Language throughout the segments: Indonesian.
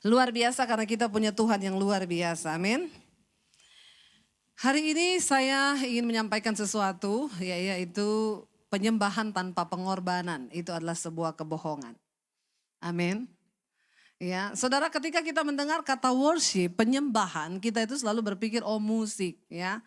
Luar biasa karena kita punya Tuhan yang luar biasa, amin. Hari ini saya ingin menyampaikan sesuatu, yaitu penyembahan tanpa pengorbanan. Itu adalah sebuah kebohongan. Amin. Ya, saudara, ketika kita mendengar kata worship, penyembahan, kita itu selalu berpikir musik, ya.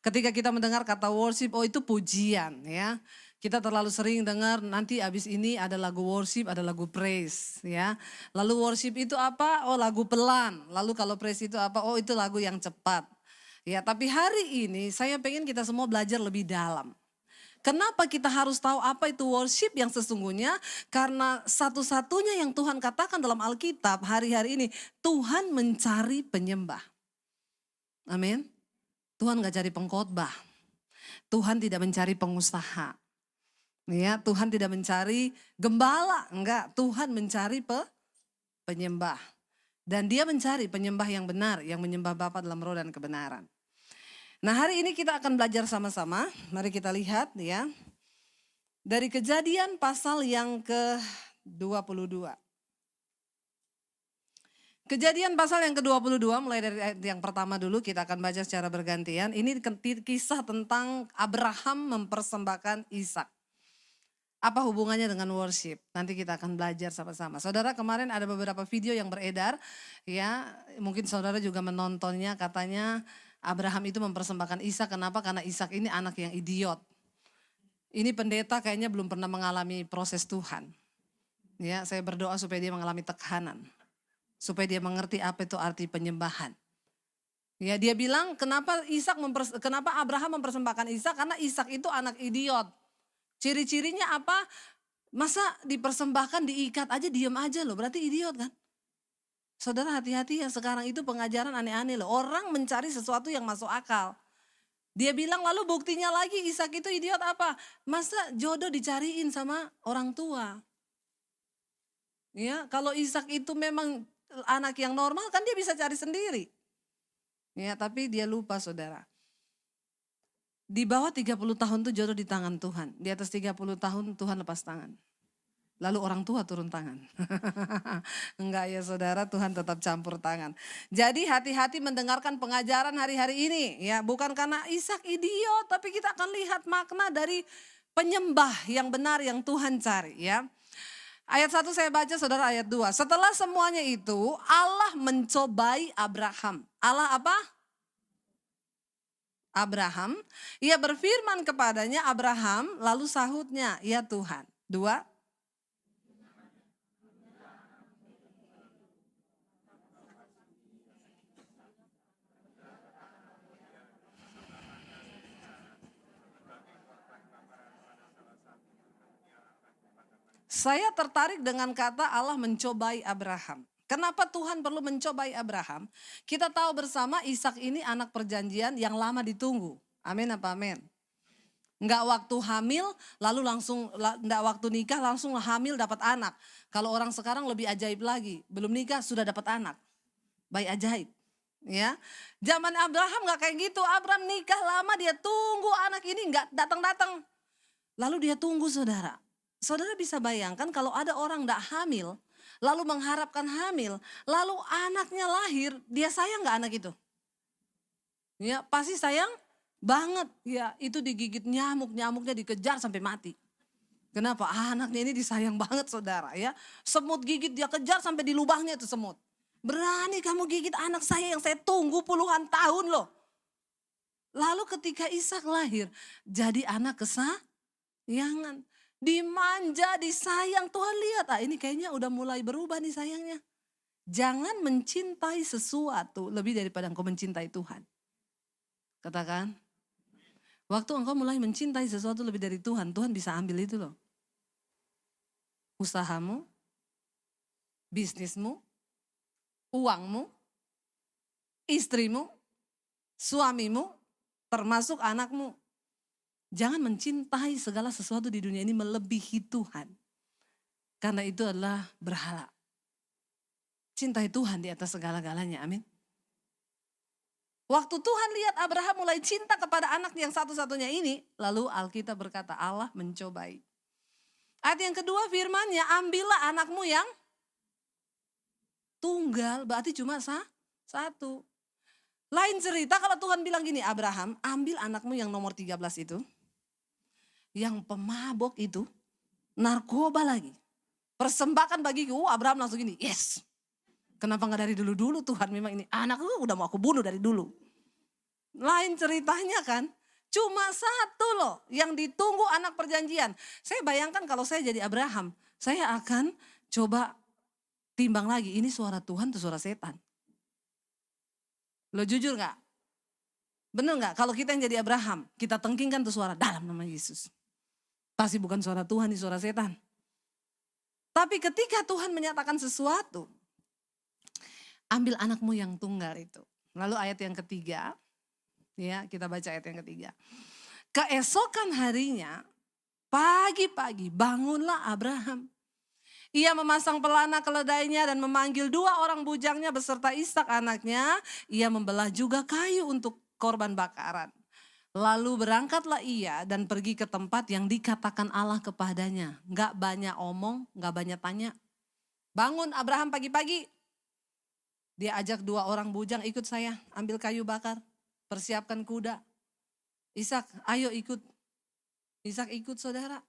Ketika kita mendengar kata worship, itu pujian, ya. Kita terlalu sering dengar nanti abis ini ada lagu worship, ada lagu praise, ya. Lalu worship itu apa? Lagu pelan. Lalu kalau praise itu apa? Itu lagu yang cepat. Ya, tapi hari ini saya pengen kita semua belajar lebih dalam. Kenapa kita harus tahu apa itu worship yang sesungguhnya? Karena satu-satunya yang Tuhan katakan dalam Alkitab hari-hari ini, Tuhan mencari penyembah. Amin. Tuhan gak cari pengkhotbah. Tuhan tidak mencari pengusaha. Ya, Tuhan tidak mencari gembala, enggak. Tuhan mencari penyembah. Dan dia mencari penyembah yang benar, yang menyembah Bapa dalam roh dan kebenaran. Nah, hari ini kita akan belajar sama-sama. Mari kita lihat ya. Dari Kejadian pasal yang ke-22. Kejadian pasal yang ke-22 mulai dari ayat yang pertama dulu kita akan baca secara bergantian. Ini kisah tentang Abraham mempersembahkan Ishak. Apa hubungannya dengan worship? Nanti kita akan belajar sama-sama. Saudara, kemarin ada beberapa video yang beredar, ya, mungkin saudara juga menontonnya, katanya Abraham itu mempersembahkan Ishak. Kenapa? Karena Ishak ini anak yang idiot. Ini pendeta kayaknya belum pernah mengalami proses Tuhan. Ya, saya berdoa supaya dia mengalami tekanan. Supaya dia mengerti apa itu arti penyembahan. Ya, dia bilang kenapa Abraham mempersembahkan Ishak? Karena Ishak itu anak idiot. Ciri-cirinya apa? Masa dipersembahkan, diikat aja, diam aja loh. Berarti idiot kan? Saudara, hati-hati ya, sekarang itu pengajaran aneh-aneh loh. Orang mencari sesuatu yang masuk akal. Dia bilang lalu buktinya lagi Ishak itu idiot apa? Masa jodoh dicariin sama orang tua? Ya, kalau Ishak itu memang anak yang normal kan dia bisa cari sendiri. Ya, tapi dia lupa saudara. Di bawah 30 tahun tuh jodoh di tangan Tuhan. Di atas 30 tahun Tuhan lepas tangan. Lalu orang tua turun tangan. Enggak ya saudara, Tuhan tetap campur tangan. Jadi hati-hati mendengarkan pengajaran hari-hari ini. Ya, bukan karena Ishak idiot, tapi kita akan lihat makna dari penyembah yang benar yang Tuhan cari, ya. Ayat 1 saya baca saudara, ayat 2. Setelah semuanya itu Allah mencobai Abraham. Allah apa? Abraham. Ia berfirman kepadanya, Abraham, lalu sahutnya, ya Tuhan. 2. Saya tertarik dengan kata Allah mencobai Abraham. Kenapa Tuhan perlu mencobai Abraham? Kita tahu bersama Ishak ini anak perjanjian yang lama ditunggu. Amin apa amin? Enggak waktu hamil lalu langsung, enggak waktu nikah langsung hamil dapat anak. Kalau orang sekarang lebih ajaib lagi, belum nikah sudah dapat anak. Baik ajaib. Ya, zaman Abraham enggak kayak gitu. Abraham nikah lama, dia tunggu anak ini enggak datang-datang. Lalu dia tunggu saudara. Saudara bisa bayangkan kalau ada orang enggak hamil, lalu mengharapkan hamil, lalu anaknya lahir, dia sayang enggak anak itu? Ya, pasti sayang banget. Ya, itu digigit nyamuk, nyamuknya dikejar sampai mati. Kenapa? Anaknya ini disayang banget saudara, ya. Semut gigit dia kejar sampai di lubangnya itu semut. Berani kamu gigit anak saya yang saya tunggu puluhan tahun loh. Lalu ketika Ishak lahir, jadi anak kesayangan. Dimanja, disayang. Tuhan lihat, ini kayaknya udah mulai berubah nih sayangnya. Jangan mencintai sesuatu lebih daripada engkau mencintai Tuhan. Katakan, waktu engkau mulai mencintai sesuatu lebih dari Tuhan, Tuhan bisa ambil itu loh. Usahamu, bisnismu, uangmu, istrimu, suamimu, termasuk anakmu. Jangan mencintai segala sesuatu di dunia ini melebihi Tuhan. Karena itu adalah berhala. Cintai Tuhan di atas segala-galanya, amin. Waktu Tuhan lihat Abraham mulai cinta kepada anak yang satu-satunya ini, lalu Alkitab berkata Allah mencobai. Ayat yang kedua firman-Nya, ambillah anakmu yang tunggal berarti cuma satu. Lain cerita kalau Tuhan bilang gini, Abraham ambil anakmu yang nomor 13 itu, yang pemabok itu, narkoba lagi. Persembahkan bagiku, Abraham langsung gini, yes. Kenapa gak dari dulu-dulu Tuhan, memang ini anakku udah mau aku bunuh dari dulu. Lain ceritanya kan, cuma satu loh yang ditunggu anak perjanjian. Saya bayangkan kalau saya jadi Abraham, saya akan coba timbang lagi, ini suara Tuhan atau suara setan. Lo jujur gak? Bener gak? Kalau kita yang jadi Abraham, kita tengkingkan tuh suara dalam nama Yesus. Pasti bukan suara Tuhan, ini suara setan. Tapi ketika Tuhan menyatakan sesuatu, ambil anakmu yang tunggal itu. Lalu ayat yang ketiga, ya kita baca ayat yang ketiga. Keesokan harinya, pagi-pagi bangunlah Abraham. Ia memasang pelana keledainya dan memanggil 2 orang bujangnya beserta Ishak anaknya. Ia membelah juga kayu untuk korban bakaran. Lalu berangkatlah ia dan pergi ke tempat yang dikatakan Allah kepadanya. Gak banyak omong, gak banyak tanya. Bangun Abraham pagi-pagi. Dia ajak 2 orang bujang, ikut saya, ambil kayu bakar, persiapkan kuda. Ishak, ayo ikut. Ishak ikut saudara.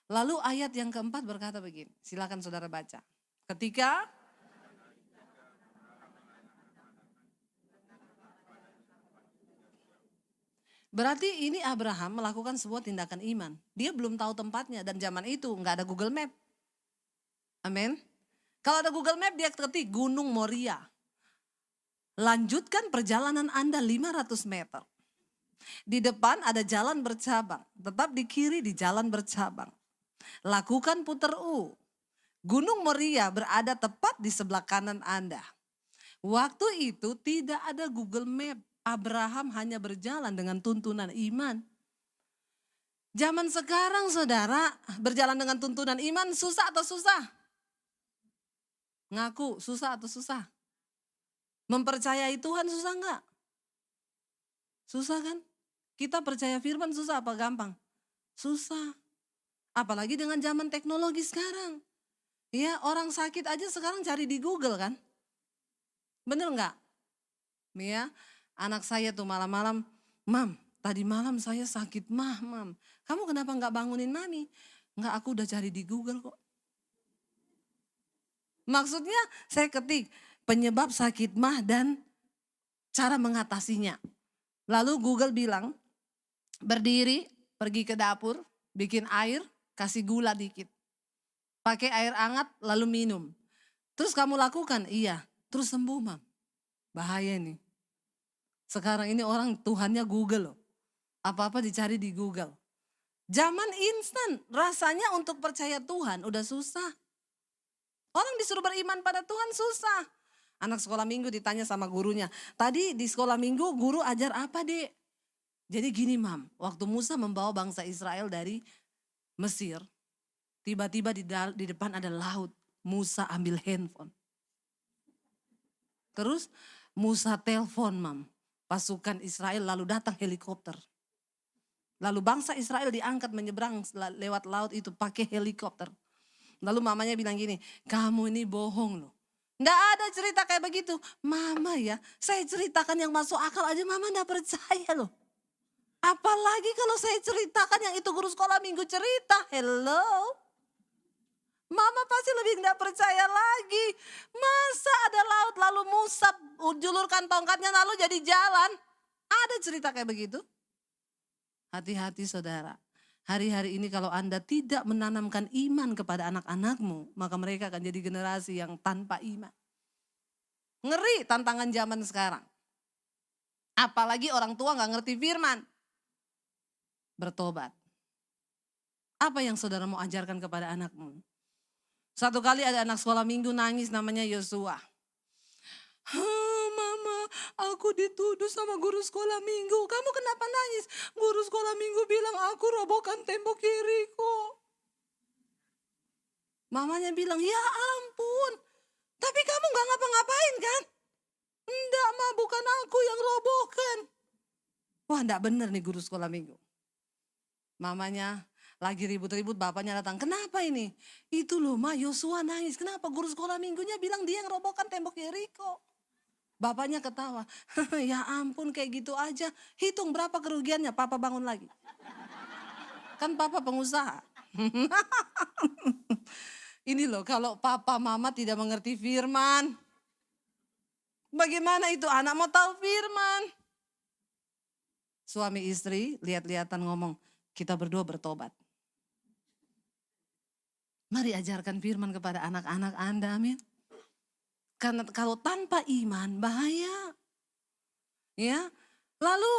Lalu ayat yang keempat berkata begini, silakan saudara baca. Ketika berarti ini Abraham melakukan sebuah tindakan iman. Dia belum tahu tempatnya dan zaman itu nggak ada Google Map. Amin. Kalau ada Google Map dia ketik Gunung Moria. Lanjutkan perjalanan Anda 500 meter. Di depan ada jalan bercabang, tetap di kiri di jalan bercabang. Lakukan putar U. Gunung Moria berada tepat di sebelah kanan Anda. Waktu itu tidak ada Google Map. Abraham hanya berjalan dengan tuntunan iman. Zaman sekarang saudara, berjalan dengan tuntunan iman susah atau susah? Ngaku susah atau susah? Mempercayai Tuhan susah enggak? Susah kan? Kita percaya firman susah apa gampang? Susah. Apalagi dengan zaman teknologi sekarang. Ya, orang sakit aja sekarang cari di Google kan. Bener enggak? Ya, anak saya tuh malam-malam, Mam, tadi malam saya sakit Mam. Kamu kenapa enggak bangunin Mami? Enggak, aku udah cari di Google kok. Maksudnya saya ketik penyebab sakit mah dan cara mengatasinya. Lalu Google bilang, berdiri, pergi ke dapur, bikin air, kasih gula dikit. Pakai air hangat lalu minum. Terus kamu lakukan? Iya. Terus sembuh Mam. Bahaya nih. Sekarang ini orang Tuhannya Google loh. Apa-apa dicari di Google. Zaman instan. Rasanya untuk percaya Tuhan udah susah. Orang disuruh beriman pada Tuhan susah. Anak sekolah minggu ditanya sama gurunya. Tadi di sekolah minggu guru ajar apa dek? Jadi gini Mam. Waktu Musa membawa bangsa Israel dari Mesir, tiba-tiba di depan ada laut. Musa ambil handphone. Terus Musa telepon Mam. Pasukan Israel lalu datang helikopter. Lalu bangsa Israel diangkat menyeberang lewat laut itu pakai helikopter. Lalu mamanya bilang gini, kamu ini bohong loh. Nggak ada cerita kayak begitu. Mama ya, saya ceritakan yang masuk akal aja mama nggak percaya loh. Apalagi kalau saya ceritakan yang itu guru sekolah minggu cerita. Hello. Mama pasti lebih gak percaya lagi. Masa ada laut lalu Musa julurkan tongkatnya lalu jadi jalan. Ada cerita kayak begitu? Hati-hati saudara. Hari-hari ini kalau Anda tidak menanamkan iman kepada anak-anakmu, maka mereka akan jadi generasi yang tanpa iman. Ngeri tantangan zaman sekarang. Apalagi orang tua gak ngerti firman. Bertobat. Apa yang saudara mau ajarkan kepada anakmu? Satu kali ada anak sekolah minggu nangis namanya Yosua. Mama, aku dituduh sama guru sekolah minggu. Kamu kenapa nangis? Guru sekolah minggu bilang aku robohkan tembok kiriku. Mamanya bilang, ya ampun. Tapi kamu gak ngapa-ngapain kan? Enggak Ma, bukan aku yang robohkan. Wah enggak bener nih guru sekolah minggu. Mamanya, Lagi ribut-ribut bapaknya datang, kenapa ini? Itu loh Ma, Yosua nangis, kenapa? Guru sekolah minggunya bilang dia yang robohkan tembok Yeriko. Bapaknya ketawa, ya ampun kayak gitu aja, hitung berapa kerugiannya, papa bangun lagi. Kan papa pengusaha. Ini loh kalau papa mama tidak mengerti firman. Bagaimana itu anak mau tahu firman? Suami istri lihat-lihatan ngomong, kita berdua bertobat. Mari ajarkan firman kepada anak-anak Anda, amin. Karena kalau tanpa iman bahaya. Ya. Lalu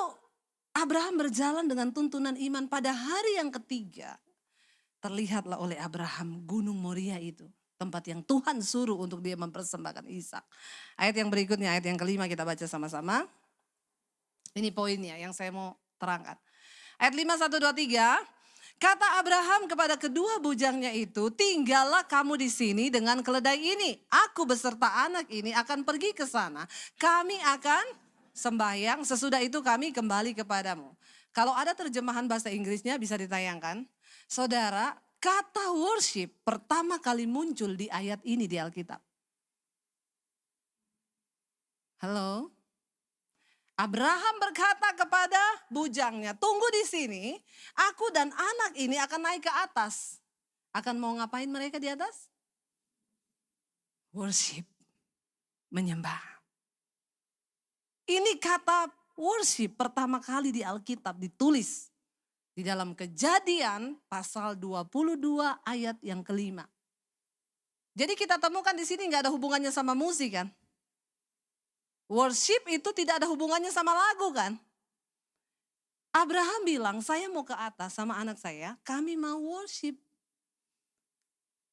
Abraham berjalan dengan tuntunan iman pada hari yang ketiga. Terlihatlah oleh Abraham gunung Moria itu. Tempat yang Tuhan suruh untuk dia mempersembahkan Ishak. Ayat yang berikutnya, ayat yang kelima kita baca sama-sama. Ini poinnya yang saya mau terangkan. Ayat 5, 1, 2, 3. Kata Abraham kepada kedua bujangnya itu, tinggallah kamu di sini dengan keledai ini. Aku beserta anak ini akan pergi ke sana. Kami akan sembahyang, sesudah itu kami kembali kepadamu. Kalau ada terjemahan bahasa Inggrisnya bisa ditayangkan. Saudara, kata worship pertama kali muncul di ayat ini di Alkitab. Halo? Abraham berkata kepada bujangnya, tunggu di sini, aku dan anak ini akan naik ke atas. Akan mau ngapain mereka di atas? Worship, menyembah. Ini kata worship pertama kali di Alkitab ditulis di dalam Kejadian pasal 22 ayat yang kelima. Jadi kita temukan di sini nggak ada hubungannya sama musik kan? Worship itu tidak ada hubungannya sama lagu kan? Abraham bilang, saya mau ke atas sama anak saya, kami mau worship.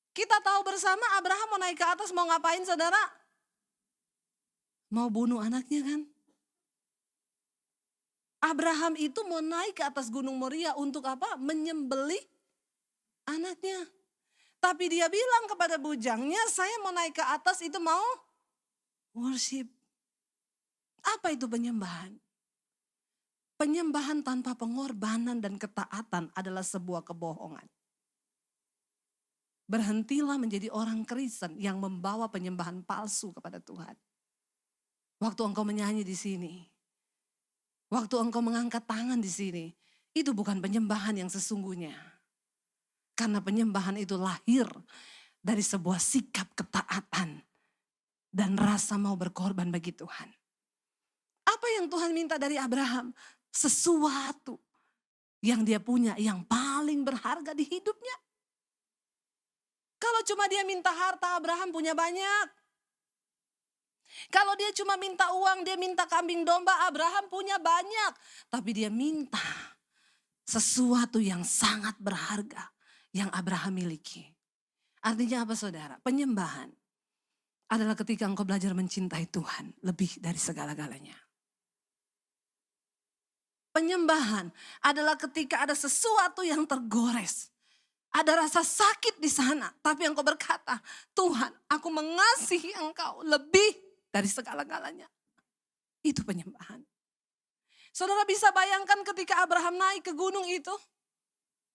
Kita tahu bersama Abraham mau naik ke atas mau ngapain saudara? Mau bunuh anaknya kan? Abraham itu mau naik ke atas gunung Moria untuk apa? Menyembelih anaknya. Tapi dia bilang kepada bujangnya, saya mau naik ke atas itu mau worship. Apa itu penyembahan? Penyembahan tanpa pengorbanan dan ketaatan adalah sebuah kebohongan. Berhentilah menjadi orang Kristen yang membawa penyembahan palsu kepada Tuhan. Waktu engkau menyanyi di sini, waktu engkau mengangkat tangan di sini, itu bukan penyembahan yang sesungguhnya. Karena penyembahan itu lahir dari sebuah sikap ketaatan dan rasa mau berkorban bagi Tuhan. Apa yang Tuhan minta dari Abraham? Sesuatu yang dia punya yang paling berharga di hidupnya. Kalau cuma dia minta harta, Abraham punya banyak. Kalau dia cuma minta uang, dia minta kambing domba, Abraham punya banyak. Tapi dia minta sesuatu yang sangat berharga yang Abraham miliki. Artinya apa saudara? Penyembahan adalah ketika engkau belajar mencintai Tuhan lebih dari segala-galanya. Penyembahan adalah ketika ada sesuatu yang tergores. Ada rasa sakit di sana. Tapi engkau berkata, Tuhan aku mengasihi engkau lebih dari segala-galanya. Itu penyembahan. Saudara bisa bayangkan ketika Abraham naik ke gunung itu.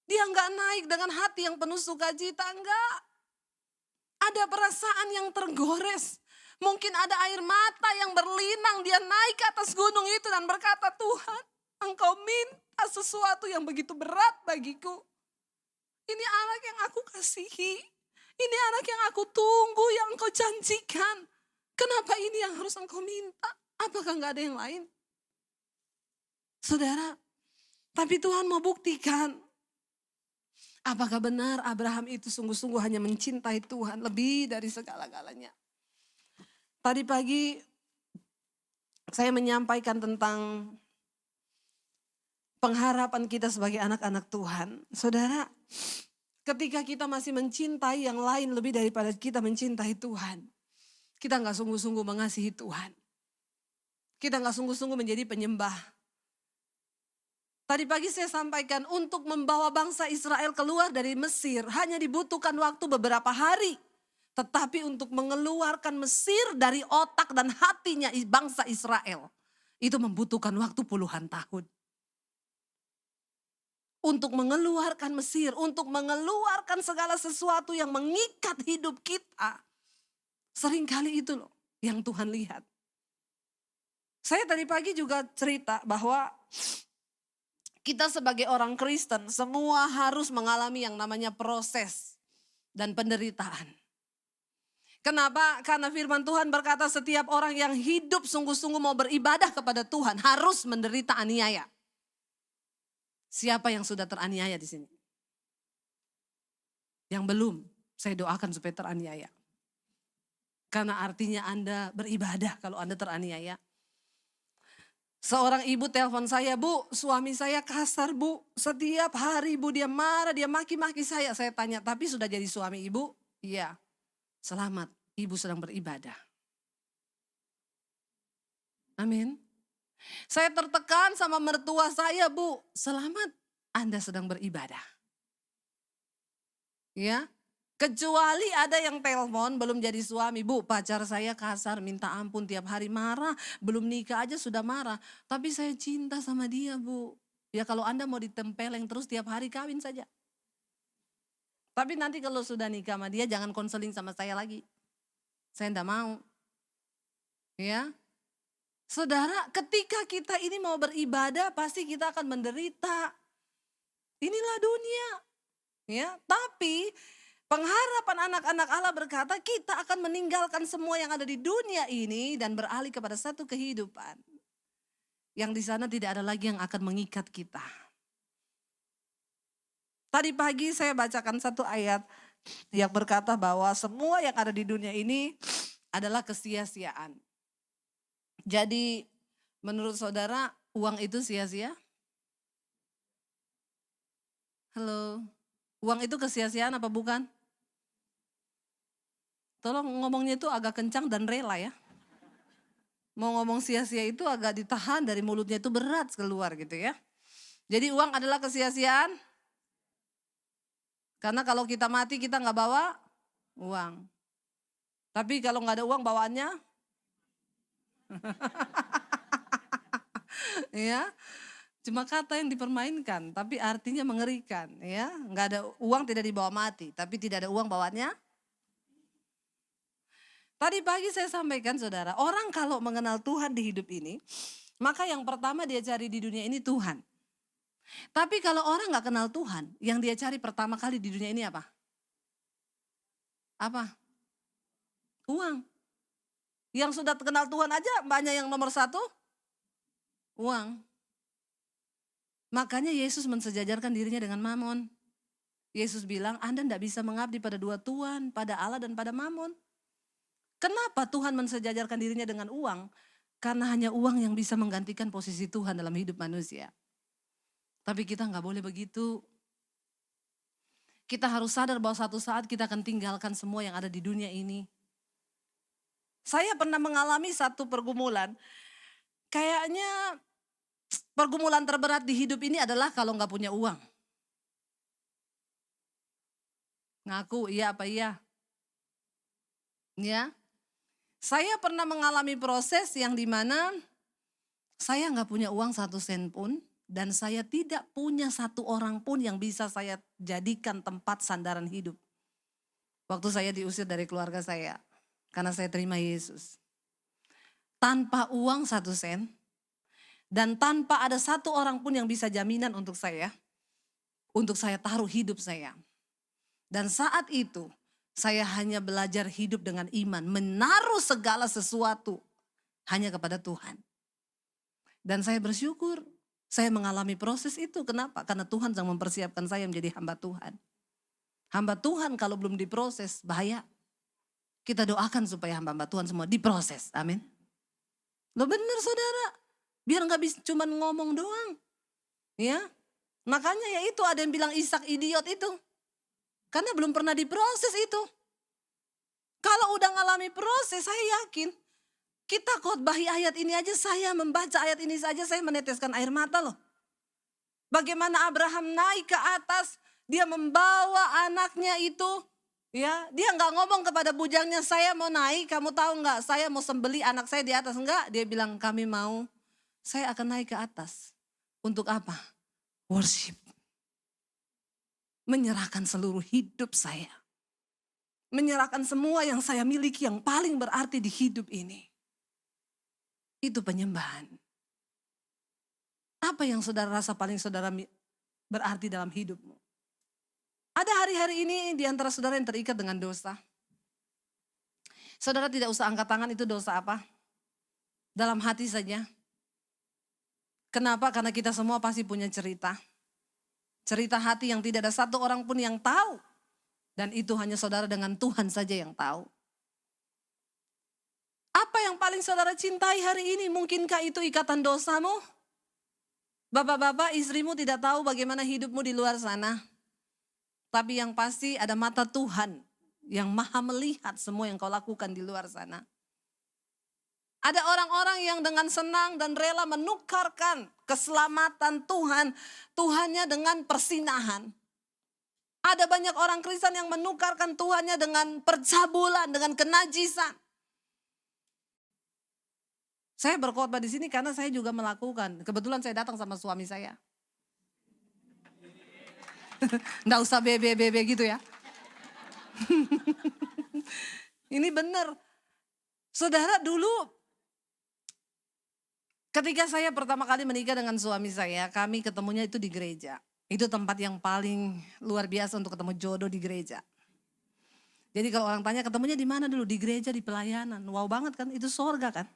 Dia enggak naik dengan hati yang penuh sukacita, enggak. Ada perasaan yang tergores. Mungkin ada air mata yang berlinang. Dia naik ke atas gunung itu dan berkata, Tuhan engkau minta sesuatu yang begitu berat bagiku. Ini anak yang aku kasihi. Ini anak yang aku tunggu, yang engkau janjikan. Kenapa ini yang harus engkau minta? Apakah enggak ada yang lain? Saudara, tapi Tuhan mau buktikan. Apakah benar Abraham itu sungguh-sungguh hanya mencintai Tuhan lebih dari segala-galanya? Tadi pagi saya menyampaikan tentang pengharapan kita sebagai anak-anak Tuhan. Saudara, ketika kita masih mencintai yang lain lebih daripada kita mencintai Tuhan. Kita gak sungguh-sungguh mengasihi Tuhan. Kita gak sungguh-sungguh menjadi penyembah. Tadi pagi saya sampaikan untuk membawa bangsa Israel keluar dari Mesir hanya dibutuhkan waktu beberapa hari. Tetapi untuk mengeluarkan Mesir dari otak dan hatinya bangsa Israel. Itu membutuhkan waktu puluhan tahun. untuk mengeluarkan Mesir, untuk mengeluarkan segala sesuatu yang mengikat hidup kita. Seringkali itu loh yang Tuhan lihat. Saya tadi pagi juga cerita bahwa kita sebagai orang Kristen semua harus mengalami yang namanya proses dan penderitaan. Kenapa? Karena firman Tuhan berkata setiap orang yang hidup sungguh-sungguh mau beribadah kepada Tuhan harus menderita aniaya. Siapa yang sudah teraniaya di sini? Yang belum, saya doakan supaya teraniaya. Karena artinya Anda beribadah kalau Anda teraniaya. Seorang ibu telepon saya, "Bu, suami saya kasar, Bu. Setiap hari, Bu, dia marah, dia maki-maki saya." Saya tanya, "Tapi sudah jadi suami Ibu?" "Iya." "Selamat, Ibu sedang beribadah." Amin. "Saya tertekan sama mertua saya, Bu." "Selamat, Anda sedang beribadah." Ya, kecuali ada yang telepon belum jadi suami, "Bu, pacar saya kasar, minta ampun tiap hari marah, belum nikah aja sudah marah. Tapi saya cinta sama dia, Bu." Ya kalau Anda mau ditempeleng terus tiap hari kawin saja. Tapi nanti kalau sudah nikah sama dia jangan konseling sama saya lagi. Saya enggak mau. Ya. Saudara, ketika kita ini mau beribadah pasti kita akan menderita. Inilah dunia. Ya, tapi pengharapan anak-anak Allah berkata kita akan meninggalkan semua yang ada di dunia ini dan beralih kepada satu kehidupan. Yang di sana tidak ada lagi yang akan mengikat kita. Tadi pagi saya bacakan satu ayat yang berkata bahwa semua yang ada di dunia ini adalah kesia-siaan. Jadi menurut saudara uang itu sia-sia? Halo, uang itu kesia-siaan apa bukan? Tolong ngomongnya itu agak kencang dan rela ya. Mau ngomong sia-sia itu agak ditahan dari mulutnya itu berat keluar gitu ya. Jadi uang adalah kesia-siaan. Karena kalau kita mati kita nggak bawa uang. Tapi kalau nggak ada uang bawaannya, ya, cuma kata yang dipermainkan, tapi artinya mengerikan, ya. Nggak ada uang tidak dibawa mati, tapi tidak ada uang bawaannya. Tadi pagi saya sampaikan saudara, orang kalau mengenal Tuhan di hidup ini, maka yang pertama dia cari di dunia ini Tuhan. Tapi kalau orang nggak kenal Tuhan, yang dia cari pertama kali di dunia ini apa? Apa? Uang. Yang sudah kenal Tuhan aja banyak yang nomor satu, uang. Makanya Yesus mensejajarkan dirinya dengan Mamon. Yesus bilang, Anda tidak bisa mengabdi pada dua Tuhan, pada Allah dan pada Mamon. Kenapa Tuhan mensejajarkan dirinya dengan uang? Karena hanya uang yang bisa menggantikan posisi Tuhan dalam hidup manusia. Tapi kita nggak boleh begitu. Kita harus sadar bahwa satu saat kita akan tinggalkan semua yang ada di dunia ini. Saya pernah mengalami satu pergumulan. Kayaknya pergumulan terberat di hidup ini adalah kalau nggak punya uang. Ngaku iya apa iya? Ya. Saya pernah mengalami proses yang dimana saya nggak punya uang 1 sen pun. Dan saya tidak punya satu orang pun yang bisa saya jadikan tempat sandaran hidup. Waktu saya diusir dari keluarga saya. Karena saya terima Yesus. Tanpa uang 1 sen. Dan tanpa ada satu orang pun yang bisa jaminan untuk saya. Untuk saya taruh hidup saya. Dan saat itu saya hanya belajar hidup dengan iman. Menaruh segala sesuatu hanya kepada Tuhan. Dan saya bersyukur. Saya mengalami proses itu. Kenapa? Karena Tuhan sedang mempersiapkan saya menjadi hamba Tuhan. Hamba Tuhan kalau belum diproses bahaya. Kita doakan supaya hamba-hamba Tuhan semua diproses. Amin. Loh benar saudara. Biar gak bisa cuma ngomong doang. Ya. Makanya ya itu ada yang bilang Ishak idiot itu. Karena belum pernah diproses itu. Kalau udah ngalami proses saya yakin. Kita khotbahi ayat ini aja, saya membaca ayat ini saja saya meneteskan air mata loh. Bagaimana Abraham naik ke atas, dia membawa anaknya itu, ya, dia nggak ngomong kepada bujangnya saya mau naik, kamu tahu nggak, saya mau sembeli anak saya di atas, enggak, dia bilang kami mau, saya akan naik ke atas. Untuk apa? Worship. menyerahkan seluruh hidup saya. Menyerahkan semua yang saya miliki yang paling berarti di hidup ini. Itu penyembahan. Apa yang saudara rasa paling saudara berarti dalam hidupmu? Ada hari-hari ini di antara saudara yang terikat dengan dosa. Saudara tidak usah angkat tangan, itu dosa apa? Dalam hati saja. Kenapa? Karena kita semua pasti punya cerita. Cerita hati yang tidak ada satu orang pun yang tahu. Dan itu hanya saudara dengan Tuhan saja yang tahu. Apa yang paling saudara cintai hari ini? Mungkinkah itu ikatan dosamu? Bapak-bapak, istrimu tidak tahu bagaimana hidupmu di luar sana. Tapi yang pasti ada mata Tuhan yang maha melihat semua yang kau lakukan di luar sana. Ada orang-orang yang dengan senang dan rela menukarkan keselamatan Tuhannya dengan persinahan. Ada banyak orang Kristen yang menukarkan Tuhannya dengan percabulan, dengan kenajisan. Saya berkhotbah di sini karena saya juga melakukan. Kebetulan saya datang sama suami saya. Nggak usah bebe gitu ya. Ini benar. Saudara, dulu ketika saya pertama kali menikah dengan suami saya, kami ketemunya itu di gereja. Itu tempat yang paling luar biasa untuk ketemu jodoh di gereja. Jadi kalau orang tanya ketemunya di mana dulu? Di gereja, di pelayanan. Wow banget kan, itu sorga kan.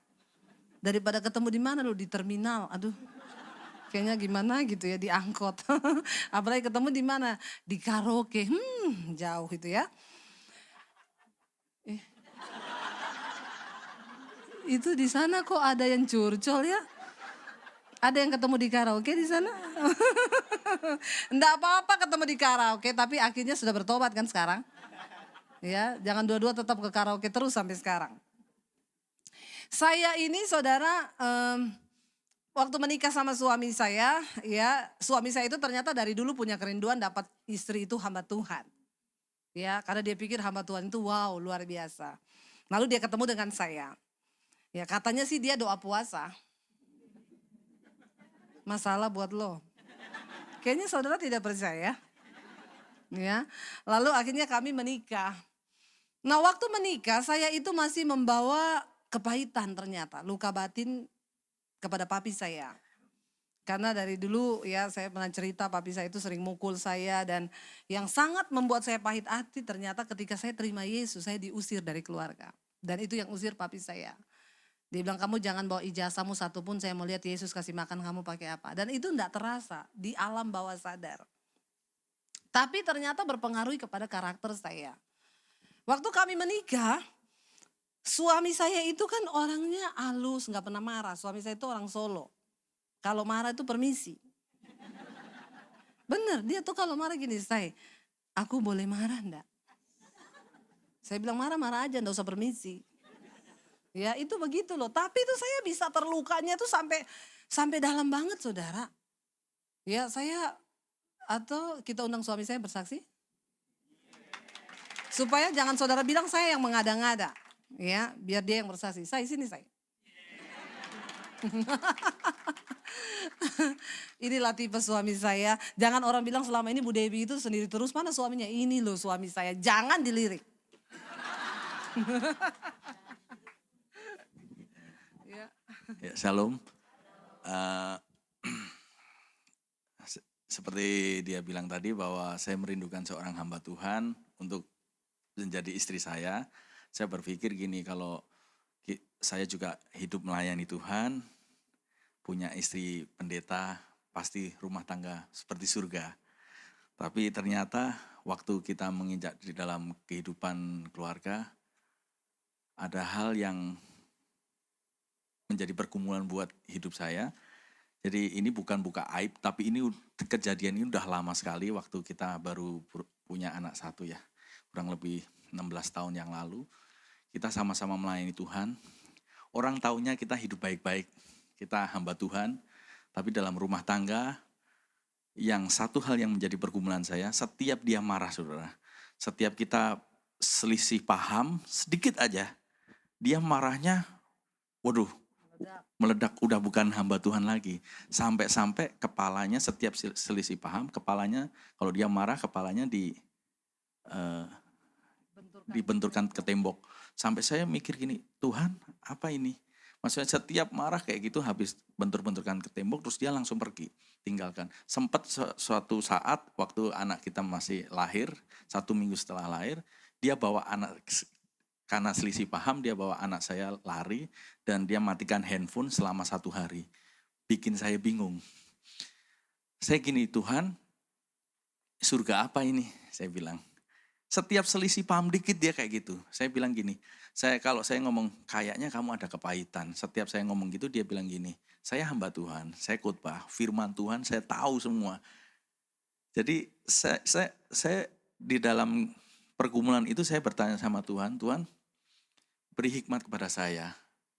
Daripada ketemu di mana dulu? Di terminal. Aduh, kayaknya gimana gitu ya, di angkot. Apalagi ketemu di mana? Di karaoke. Jauh itu ya. Itu di sana kok ada yang curcol ya? Ada yang ketemu di karaoke di sana? Enggak apa-apa ketemu di karaoke, tapi akhirnya sudah bertobat kan sekarang. Ya, jangan dua-dua tetap ke karaoke terus sampai sekarang. Saya ini saudara, waktu menikah sama suami saya, ya suami saya itu ternyata dari dulu punya kerinduan dapat istri itu hamba Tuhan. Ya, karena dia pikir hamba Tuhan itu wow luar biasa. Lalu dia ketemu dengan saya. Ya katanya sih dia doa puasa. Masalah buat lo. Kayaknya saudara tidak percaya. Ya, lalu akhirnya kami menikah. Nah waktu menikah saya itu masih membawa kepahitan ternyata, luka batin kepada papi saya. Karena dari dulu ya saya pernah cerita papi saya itu sering mukul saya dan yang sangat membuat saya pahit hati ternyata ketika saya terima Yesus saya diusir dari keluarga. Dan itu yang usir papi saya. Dia bilang kamu jangan bawa ijazahmu satupun, saya mau lihat Yesus kasih makan kamu pakai apa. Dan itu enggak terasa di alam bawah sadar. Tapi ternyata berpengaruh kepada karakter saya. Waktu kami menikah, suami saya itu kan orangnya halus, gak pernah marah. Suami saya itu orang Solo. Kalau marah itu permisi. Bener, dia tuh kalau marah gini, aku boleh marah enggak? Saya bilang marah-marah aja, enggak usah permisi. Ya itu begitu loh, tapi itu saya bisa terlukanya tuh sampai dalam banget saudara. Ya saya, atau kita undang suami saya bersaksi? Supaya jangan saudara bilang saya yang mengada-ngada. Ya, biar dia yang bersaksi. Sini. Inilah tipe suami saya. Jangan orang bilang selama ini Bu Dewi itu sendiri terus. Mana suaminya? Ini loh suami saya. Jangan dilirik. Ya, Shalom. Seperti dia bilang tadi bahwa saya merindukan seorang hamba Tuhan untuk menjadi istri saya. Saya berpikir gini, kalau saya juga hidup melayani Tuhan, punya istri pendeta, pasti rumah tangga seperti surga. Tapi ternyata waktu kita menginjak di dalam kehidupan keluarga, ada hal yang menjadi pergumulan buat hidup saya. Jadi ini bukan buka aib, tapi ini kejadian ini udah lama sekali waktu kita baru punya anak satu ya. Kurang lebih 16 tahun yang lalu. Kita sama-sama melayani Tuhan. Orang taunya kita hidup baik-baik. Kita hamba Tuhan. Tapi dalam rumah tangga, yang satu hal yang menjadi pergumulan saya, setiap dia marah saudara. Setiap kita selisih paham, sedikit aja. Dia marahnya, waduh, meledak, udah bukan hamba Tuhan lagi. Sampai-sampai kepalanya setiap selisih paham, kepalanya kalau dia marah kepalanya dibenturkan ke tembok. Sampai saya mikir gini, Tuhan apa ini? Maksudnya setiap marah kayak gitu habis bentur-benturkan ke tembok terus dia langsung pergi, tinggalkan. Sempat suatu saat waktu anak kita masih lahir, 1 minggu setelah lahir, dia bawa anak, karena selisih paham dia bawa anak saya lari dan dia matikan handphone selama 1 hari. Bikin saya bingung. Saya gini, Tuhan surga apa ini? Saya bilang. Setiap selisih paham dikit dia kayak gitu. Saya bilang gini, kalau saya ngomong kayaknya kamu ada kepahitan. Setiap saya ngomong gitu dia bilang gini, saya hamba Tuhan, saya khotbah, firman Tuhan saya tahu semua. Jadi saya di dalam pergumulan itu saya bertanya sama Tuhan, Tuhan beri hikmat kepada saya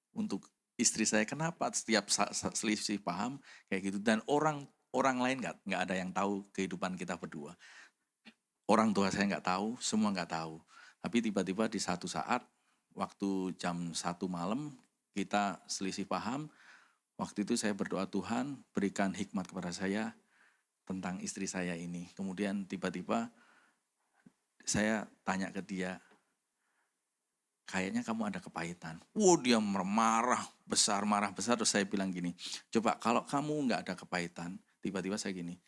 untuk istri saya. Kenapa setiap selisih paham kayak gitu dan orang lain nggak ada yang tahu kehidupan kita berdua. Orang tua saya nggak tahu, semua nggak tahu. Tapi tiba-tiba di satu saat, waktu jam 1 malam, kita selisih paham. Waktu itu saya berdoa, Tuhan berikan hikmat kepada saya tentang istri saya ini. Kemudian tiba-tiba saya tanya ke dia, kayaknya kamu ada kepahitan. Dia marah besar, terus saya bilang gini, coba kalau kamu nggak ada kepahitan, tiba-tiba saya gini,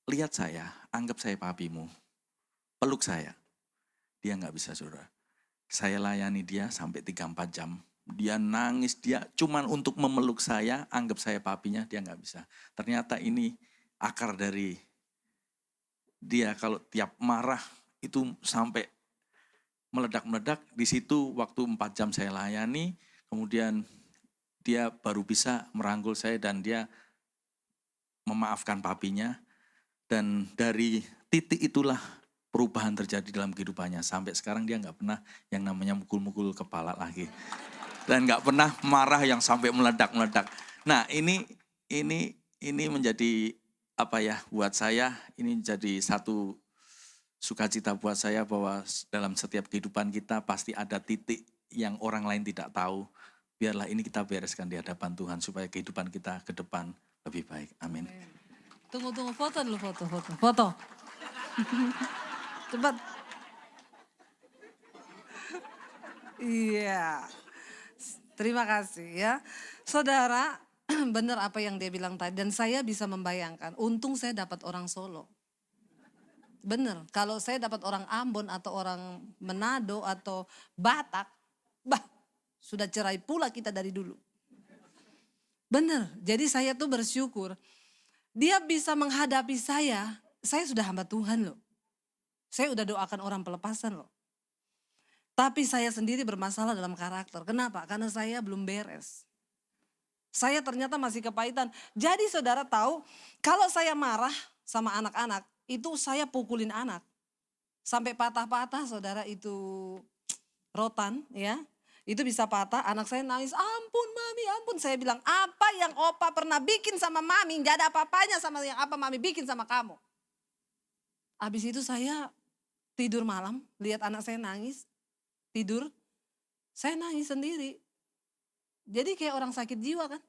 lihat saya, anggap saya papimu. Peluk saya, dia nggak bisa saudara. Saya layani dia sampai 3-4 jam. Dia nangis, dia cuman untuk memeluk saya, anggap saya papinya, dia nggak bisa. Ternyata ini akar dari dia kalau tiap marah itu sampai meledak-meledak. Di situ waktu 4 jam saya layani, kemudian dia baru bisa merangkul saya dan dia memaafkan papinya. Dan dari titik itulah perubahan terjadi dalam kehidupannya. Sampai sekarang dia nggak pernah yang namanya mukul-mukul kepala lagi. Dan nggak pernah marah yang sampai meledak-meledak. Nah ini menjadi apa ya buat saya, ini jadi satu sukacita buat saya bahwa dalam setiap kehidupan kita pasti ada titik yang orang lain tidak tahu. Biarlah ini kita bereskan di hadapan Tuhan supaya kehidupan kita ke depan lebih baik. Amin. Tunggu foto dulu, foto. Cepat. Iya. Terima kasih ya. Saudara, benar apa yang dia bilang tadi. Dan saya bisa membayangkan, untung saya dapat orang Solo. Benar, kalau saya dapat orang Ambon atau orang Manado atau Batak, sudah cerai pula kita dari dulu. Benar, jadi saya tuh bersyukur. Dia bisa menghadapi saya sudah hamba Tuhan loh. Saya udah doakan orang pelepasan loh. Tapi saya sendiri bermasalah dalam karakter. Kenapa? Karena saya belum beres. Saya ternyata masih kepahitan. Jadi saudara tahu, kalau saya marah sama anak-anak, itu saya pukulin anak. Sampai patah-patah saudara, itu rotan ya. Itu bisa patah, anak saya nangis, ampun mami, ampun. Saya bilang, apa yang opa pernah bikin sama mami, gak ada apa-apanya sama yang apa mami bikin sama kamu. Habis itu saya tidur malam, lihat anak saya nangis, tidur, saya nangis sendiri. Jadi kayak orang sakit jiwa kan.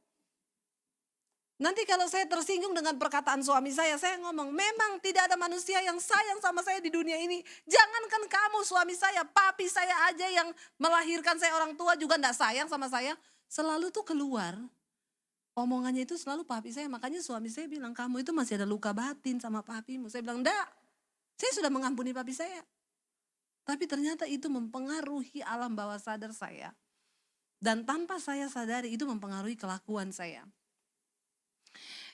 Nanti kalau saya tersinggung dengan perkataan suami saya ngomong, memang tidak ada manusia yang sayang sama saya di dunia ini. Jangankan kamu suami saya, papi saya aja yang melahirkan saya, orang tua juga gak sayang sama saya. Selalu tuh keluar, omongannya itu selalu papi saya. Makanya suami saya bilang, kamu itu masih ada luka batin sama papimu. Saya bilang, enggak, saya sudah mengampuni papi saya. Tapi ternyata itu mempengaruhi alam bawah sadar saya. Dan tanpa saya sadari itu mempengaruhi kelakuan saya.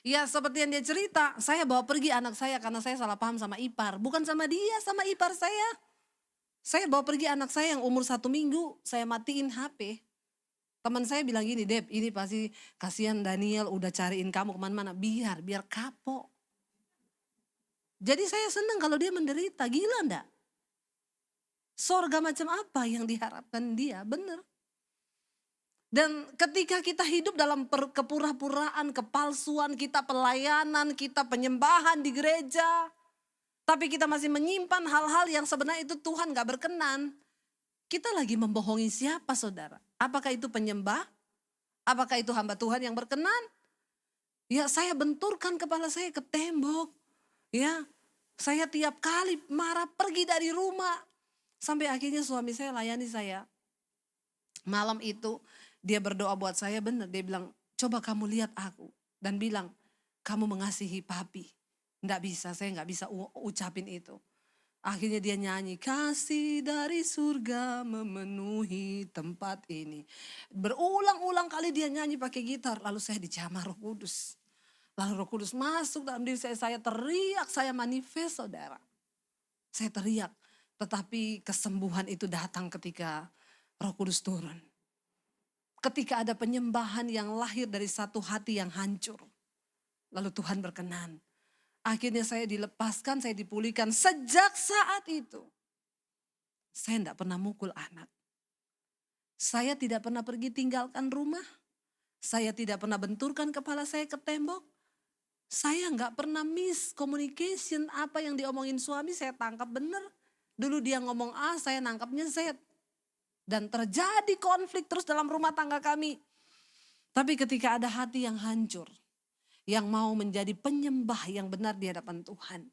Ya seperti yang dia cerita, saya bawa pergi anak saya karena saya salah paham sama ipar. Bukan sama dia, sama ipar saya. Saya bawa pergi anak saya yang umur 1 minggu, saya matiin HP. Teman saya bilang gini, Deb ini pasti kasihan Daniel udah cariin kamu kemana-mana. Biar kapok. Jadi saya senang kalau dia menderita, gila enggak? Sorga macam apa yang diharapkan dia, benar. Dan ketika kita hidup dalam kepura-puraan, kepalsuan, kita pelayanan, kita penyembahan di gereja. Tapi kita masih menyimpan hal-hal yang sebenarnya itu Tuhan gak berkenan. Kita lagi membohongi siapa saudara? Apakah itu penyembah? Apakah itu hamba Tuhan yang berkenan? Ya, saya benturkan kepala saya ke tembok. Ya, saya tiap kali marah pergi dari rumah. Sampai akhirnya suami saya layani saya. Malam itu dia berdoa buat saya, benar. Dia bilang, coba kamu lihat aku. Dan bilang, kamu mengasihi papi. Nggak bisa, saya nggak bisa ucapin itu. Akhirnya dia nyanyi, kasih dari surga memenuhi tempat ini. Berulang-ulang kali dia nyanyi pakai gitar. Lalu saya dijamah Roh Kudus. Lalu Roh Kudus masuk dalam diri saya teriak, saya manifest saudara. Saya teriak, tetapi kesembuhan itu datang ketika Roh Kudus turun. Ketika ada penyembahan yang lahir dari satu hati yang hancur. Lalu Tuhan berkenan. Akhirnya saya dilepaskan, saya dipulihkan. Sejak saat itu, saya tidak pernah mukul anak. Saya tidak pernah pergi tinggalkan rumah. Saya tidak pernah benturkan kepala saya ke tembok. Saya nggak pernah miscommunication, apa yang diomongin suami saya tangkap benar. Dulu dia ngomong A, saya nangkapnya Z. Dan terjadi konflik terus dalam rumah tangga kami. Tapi ketika ada hati yang hancur, yang mau menjadi penyembah yang benar di hadapan Tuhan,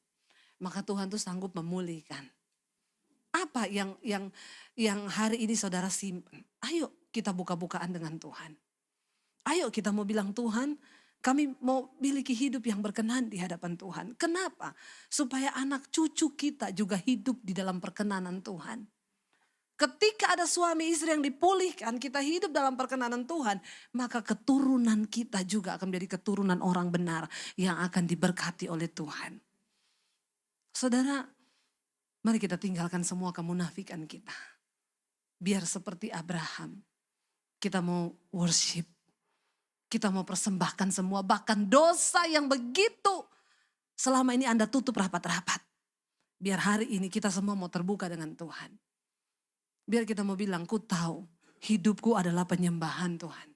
maka Tuhan tuh sanggup memulihkan. Apa yang hari ini saudara simpan? Ayo kita buka-bukaan dengan Tuhan. Ayo kita mau bilang, Tuhan, kami mau miliki hidup yang berkenan di hadapan Tuhan. Kenapa? Supaya anak cucu kita juga hidup di dalam perkenanan Tuhan. Ketika ada suami istri yang dipulihkan, kita hidup dalam perkenanan Tuhan, maka keturunan kita juga akan menjadi keturunan orang benar yang akan diberkati oleh Tuhan. Saudara, mari kita tinggalkan semua kemunafikan kita. Biar seperti Abraham, kita mau worship, kita mau persembahkan semua, bahkan dosa yang begitu selama ini Anda tutup rapat-rapat. Biar hari ini kita semua mau terbuka dengan Tuhan. Biar kita mau bilang, ku tahu hidupku adalah penyembahan Tuhan.